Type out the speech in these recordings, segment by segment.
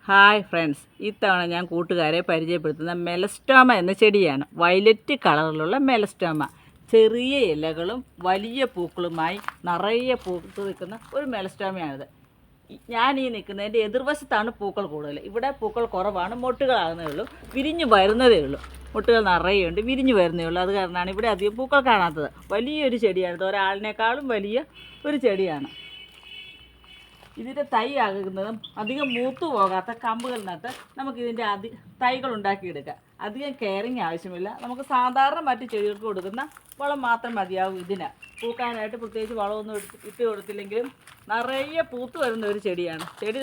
Hi friends, ഇത്തവണ ഞാൻ കൂട്ടുകാരെ പരിചയപ്പെടുത്തുന്ന മെലസ്റ്റോമ എന്ന ചെടിയാണ്. വയലറ്റ് കളറിലുള്ള മെലസ്റ്റോമ. ചെറിയ ഇലകളും വലിയ പൂക്കളുമായി നിറയെ പൂത്ത് നിൽക്കുന്ന ഒരു മെലസ്റ്റോമയാണിത്. ഞാൻ ഈ നിൽക്കുന്നതിൻ്റെ എതിർവശത്താണ് പൂക്കൾ കൂടുതൽ. ഇവിടെ പൂക്കൾ കുറവാണ്, മൊട്ടുകളാകുന്നതേ ഉള്ളൂ, വിരിഞ്ഞു വരുന്നതേ ഉള്ളൂ. മൊട്ടുകൾ നിറയുണ്ട്, വിരിഞ്ഞു വരുന്നേ ഉള്ളൂ. അത് കാരണമാണ് ഇവിടെ അധികം പൂക്കൾ കാണാത്തത്. വലിയൊരു ചെടിയാണിത്, ഒരാളിനേക്കാളും വലിയ ഒരു ചെടിയാണ്. ഇതിൻ്റെ തൈ ആകുന്നതും അധികം മൂത്തു പോകാത്ത കമ്പുകൾ നട്ട് നമുക്കിതിൻ്റെ തൈകൾ ഉണ്ടാക്കിയെടുക്കാം. അധികം കെയറിങ് ആവശ്യമില്ല. നമുക്ക് സാധാരണ മറ്റ് ചെടികൾക്ക് കൊടുക്കുന്ന വളം മാത്രം മതിയാവും. ഇതിന് പൂക്കാനായിട്ട് പ്രത്യേകിച്ച് വളമൊന്നും ഇട്ട് കൊടുത്തില്ലെങ്കിലും നിറയെ പൂത്ത് വരുന്ന ഒരു ചെടിയാണ്. ചെടി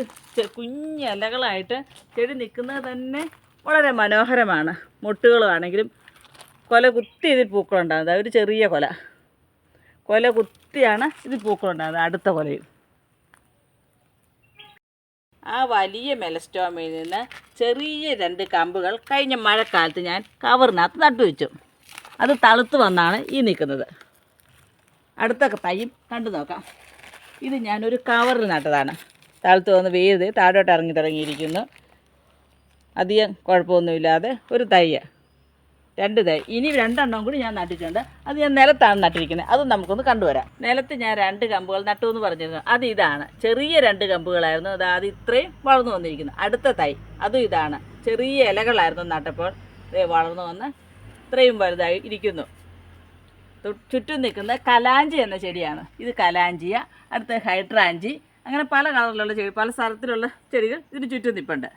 കുഞ്ഞ് ഇലകളായിട്ട് ചെടി നിൽക്കുന്നത് തന്നെ വളരെ മനോഹരമാണ്. മൊട്ടുകളാണെങ്കിലും കൊല കുത്തി ഇതിൽ പൂക്കളുണ്ടാകുന്നത്. ഒരു ചെറിയ കൊല കുത്തിയാണ് ഇതിൽ പൂക്കളുണ്ടാകുന്നത്. അടുത്ത കൊലയും ആ വലിയ മെലസ്റ്റോമയിൽ നിന്ന് ചെറിയ 2 കമ്പുകൾ കഴിഞ്ഞ മഴക്കാലത്ത് ഞാൻ കവറിനകത്ത് നട്ടുവെച്ചു. അത് തളുത്ത് വന്നാണ് ഈ നിൽക്കുന്നത്. അടുത്ത തൈയും കണ്ടു നോക്കാം. ഇത് ഞാനൊരു കവറിൽ നട്ടതാണ്. തളുത്ത് വന്ന് വേര് താഴോട്ട് ഇറങ്ങി തുടങ്ങിയിരിക്കുന്നു. അധികം കുഴപ്പമൊന്നുമില്ലാതെ ഒരു തൈ, 2 തൈ. ഇനി 2 എണ്ണം കൂടി ഞാൻ നട്ടിട്ടുണ്ട്. അത് ഞാൻ നിലത്താണ് നട്ടിരിക്കുന്നത്. അതും നമുക്കൊന്ന് കണ്ടുവരാം. നിലത്ത് ഞാൻ 2 കമ്പുകൾ നട്ടു എന്ന് പറഞ്ഞിരുന്നു. അത് ഇതാണ്. ചെറിയ 2 കമ്പുകളായിരുന്നു. അത് ഇത്രയും വളർന്നു വന്നിരിക്കുന്നു. അടുത്ത തൈ അതും ഇതാണ്. ചെറിയ ഇലകളായിരുന്നു നട്ടപ്പോൾ, വളർന്നു വന്ന് ഇത്രയും വലുതായി ഇരിക്കുന്നു. ചുറ്റും നിൽക്കുന്ന കലാഞ്ചി എന്ന ചെടിയാണ്. ഇത് കലാഞ്ചിയ, അടുത്ത ഹൈഡ്രാഞ്ചി, അങ്ങനെ പല കളറിലുള്ള ചെടി, പല സ്ഥലത്തിലുള്ള ചെടികൾ ഇതിന് ചുറ്റും നിൽപ്പുണ്ട്.